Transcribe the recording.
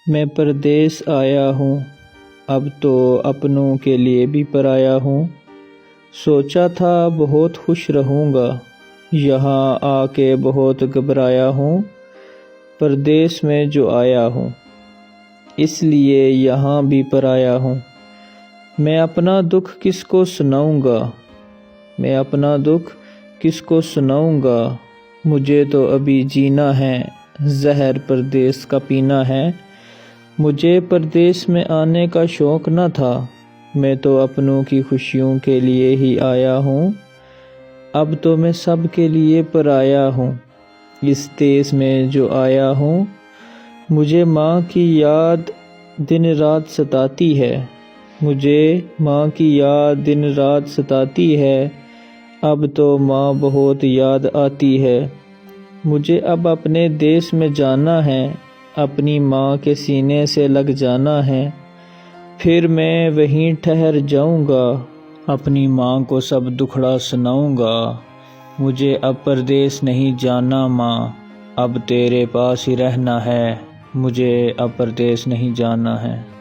میں پردیس آیا ہوں، اب تو اپنوں کے لیے بھی پرایا ہوں۔ سوچا تھا بہت خوش رہوں گا، یہاں آ کے بہت گھبرایا ہوں۔ پردیس میں جو آیا ہوں، اس لیے یہاں بھی پرایا ہوں۔ میں اپنا دکھ کس کو سناؤں گا، میں اپنا دکھ کس کو سناؤں گا۔ مجھے تو ابھی جینا ہے، زہر پردیس کا پینا ہے۔ مجھے پردیس میں آنے کا شوق نہ تھا، میں تو اپنوں کی خوشیوں کے لیے ہی آیا ہوں۔ اب تو میں سب کے لیے پرایا ہوں، اس دیس میں جو آیا ہوں۔ مجھے ماں کی یاد دن رات ستاتی ہے، مجھے ماں کی یاد دن رات ستاتی ہے۔ اب تو ماں بہت یاد آتی ہے۔ مجھے اب اپنے دیس میں جانا ہے، اپنی ماں کے سینے سے لگ جانا ہے۔ پھر میں وہیں ٹھہر جاؤں گا، اپنی ماں کو سب دکھڑا سناؤں گا۔ مجھے اب پردیس نہیں جانا ماں، اب تیرے پاس ہی رہنا ہے۔ مجھے اب پردیس نہیں جانا ہے۔